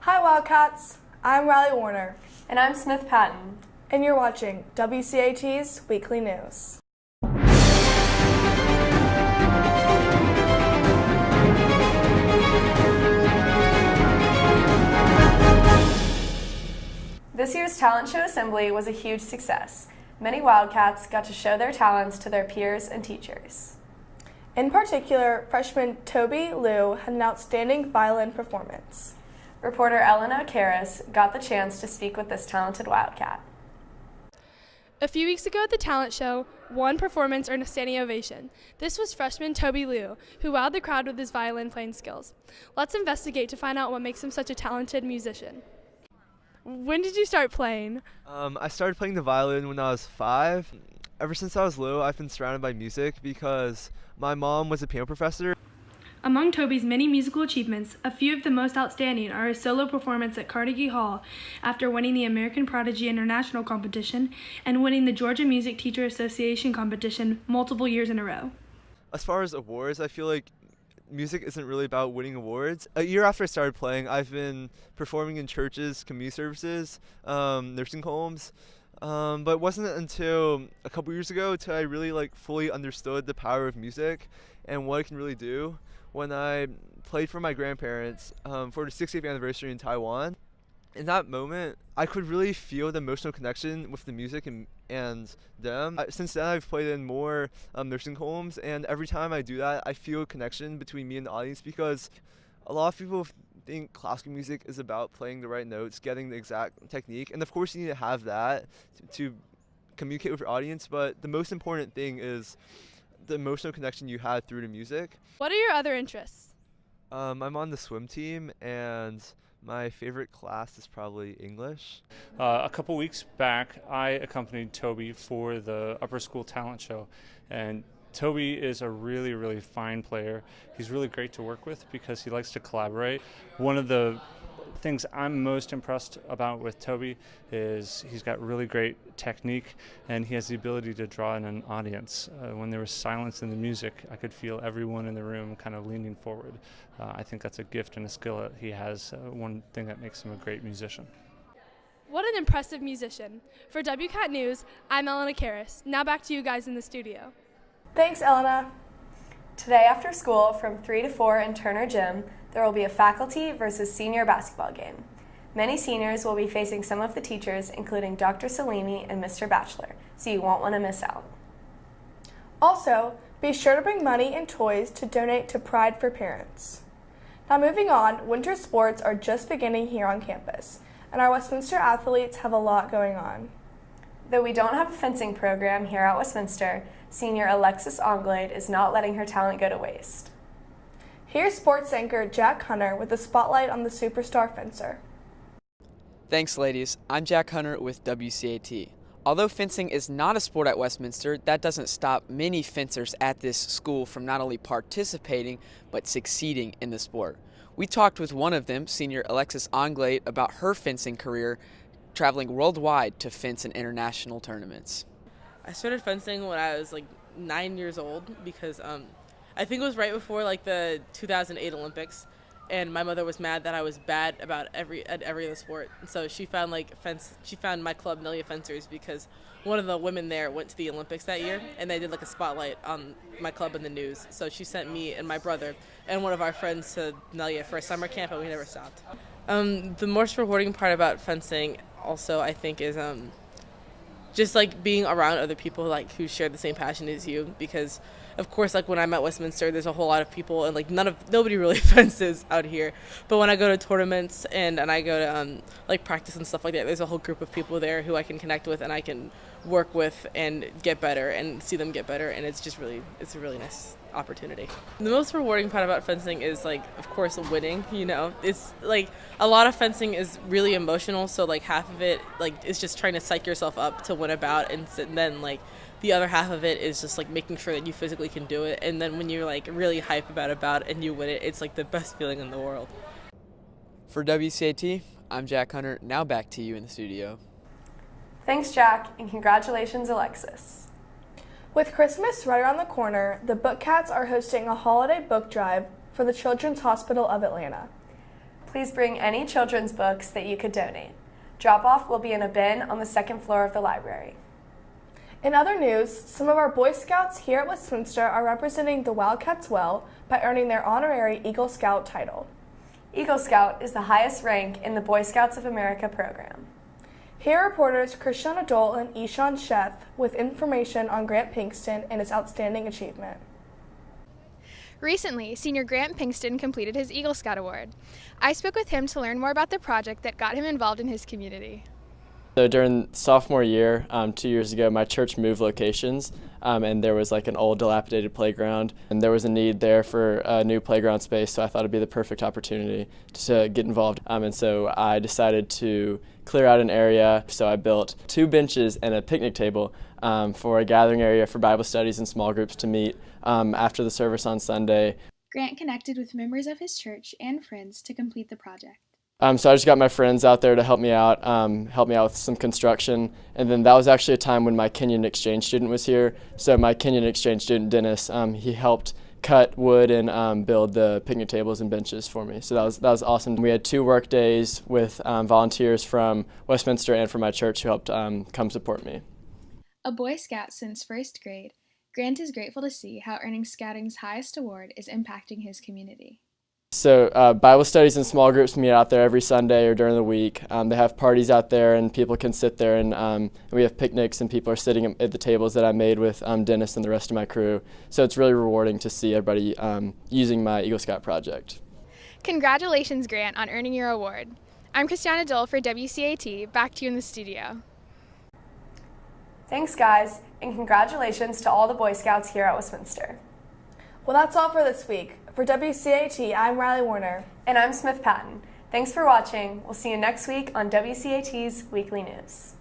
Hi Wildcats, I'm Riley Warner. And I'm Smith Patton. And you're watching WCAT's Weekly News. This year's talent show assembly was a huge success. Many Wildcats got to show their talents to their peers and teachers. In particular, freshman Toby Liu had an outstanding violin performance. Reporter Elena Karras got the chance to speak with this talented Wildcat. A few weeks ago at the talent show, one performance earned a standing ovation. This was freshman Toby Liu, who wowed the crowd with his violin playing skills. Let's investigate to find out what makes him such a talented musician. When did you start playing? I started playing the violin when I was 5. Ever since I was little, I've been surrounded by music because my mom was a piano professor. Among Toby's many musical achievements, a few of the most outstanding are his solo performance at Carnegie Hall after winning the American Prodigy International Competition and winning the Georgia Music Teacher Association competition multiple years in a row. As far as awards, I feel like music isn't really about winning awards. A year after I started playing, I've been performing in churches, community services, nursing homes. But it wasn't until a couple years ago till I really fully understood the power of music and what it can really do. When I played for my grandparents for the 60th anniversary in Taiwan, in that moment, I could really feel the emotional connection with the music and them. Since then, I've played in more nursing homes, and every time I do that, I feel a connection between me and the audience because a lot of people think classical music is about playing the right notes, getting the exact technique, and of course you need to have that to communicate with your audience, but the most important thing is the emotional connection you had through the music. What are your other interests? I'm on the swim team, and my favorite class is probably English. A couple weeks back, I accompanied Toby for the upper school talent show, and Toby is a really, really fine player. He's really great to work with because he likes to collaborate. One of the things I'm most impressed about with Toby is he's got really great technique and he has the ability to draw in an audience. When there was silence in the music, I could feel everyone in the room kind of leaning forward. I think that's a gift and a skill that he has, one thing that makes him a great musician. What an impressive musician. For WCAT News, I'm Elena Karras. Now back to you guys in the studio. Thanks, Elena. Today after school from 3 to 4 in Turner Gym, there will be a faculty versus senior basketball game. Many seniors will be facing some of the teachers, including Dr. Salini and Mr. Batchelor, so you won't want to miss out. Also, be sure to bring money and toys to donate to Pride for Parents. Now moving on, winter sports are just beginning here on campus, and our Westminster athletes have a lot going on. Though we don't have a fencing program here at Westminster, senior Alexis Anglade is not letting her talent go to waste. Here's sports anchor Jack Hunter with a spotlight on the superstar fencer. Thanks, ladies. I'm Jack Hunter with WCAT. Although fencing is not a sport at Westminster, that doesn't stop many fencers at this school from not only participating, but succeeding in the sport. We talked with one of them, senior Alexis Anglade, about her fencing career, traveling worldwide to fence in international tournaments. I started fencing when I was 9 years old because I think it was right before the 2008 Olympics, and my mother was mad that I was bad about every other sport. And so she found she found my club, Nelia Fencers, because one of the women there went to the Olympics that year, and they did a spotlight on my club in the news. So she sent me and my brother and one of our friends to Nelia for a summer camp, and we never stopped. The most rewarding part about fencing also, I think, is just being around other people who share the same passion as you, because of course when I'm at Westminster there's a whole lot of people and nobody really fences out here, but when I go to tournaments and I go to practice and stuff like that, there's a whole group of people there who I can connect with and I can work with and get better and see them get better, and it's a really nice opportunity. The most rewarding part about fencing is of course winning. It's a lot of fencing is really emotional, so half of it is just trying to psych yourself up to win a bout, and then the other half of it is just making sure that you physically can do it, and then when you're really hype about a bout and you win it, it's the best feeling in the world. For WCAT, I'm Jack Hunter. Now back to you in the studio. Thanks, Jack, and congratulations, Alexis. With Christmas right around the corner, the Bookcats are hosting a holiday book drive for the Children's Hospital of Atlanta. Please bring any children's books that you could donate. Drop-off will be in a bin on the second floor of the library. In other news, some of our Boy Scouts here at Westminster are representing the Wildcats well by earning their honorary Eagle Scout title. Eagle Scout is the highest rank in the Boy Scouts of America program. Here are reporters Christiana Dole and Ishan Sheth with information on Grant Pinkston and his outstanding achievement. Recently, senior Grant Pinkston completed his Eagle Scout Award. I spoke with him to learn more about the project that got him involved in his community. So during sophomore year, 2 years ago, my church moved locations, and there was like an old dilapidated playground, and there was a need there for a new playground space, so I thought it'd be the perfect opportunity to get involved. And so I decided to clear out an area, so I built 2 benches and a picnic table for a gathering area for Bible studies and small groups to meet after the service on Sunday. Grant connected with members of his church and friends to complete the project. So I just got my friends out there to help me out with some construction. And then that was actually a time when my Kenyan exchange student was here. So my Kenyan exchange student, Dennis, he helped cut wood and build the picnic tables and benches for me. So that was awesome. We had 2 work days with volunteers from Westminster and from my church who helped come support me. A Boy Scout since first grade, Grant is grateful to see how earning Scouting's highest award is impacting his community. So Bible studies and small groups meet out there every Sunday or during the week. They have parties out there and people can sit there and we have picnics and people are sitting at the tables that I made with Dennis and the rest of my crew. So it's really rewarding to see everybody using my Eagle Scout project. Congratulations, Grant, on earning your award. I'm Christiana Dole for WCAT. Back to you in the studio. Thanks, guys, and congratulations to all the Boy Scouts here at Westminster. Well, that's all for this week. For WCAT, I'm Riley Warner. And I'm Smith Patton. Thanks for watching. We'll see you next week on WCAT's Weekly News.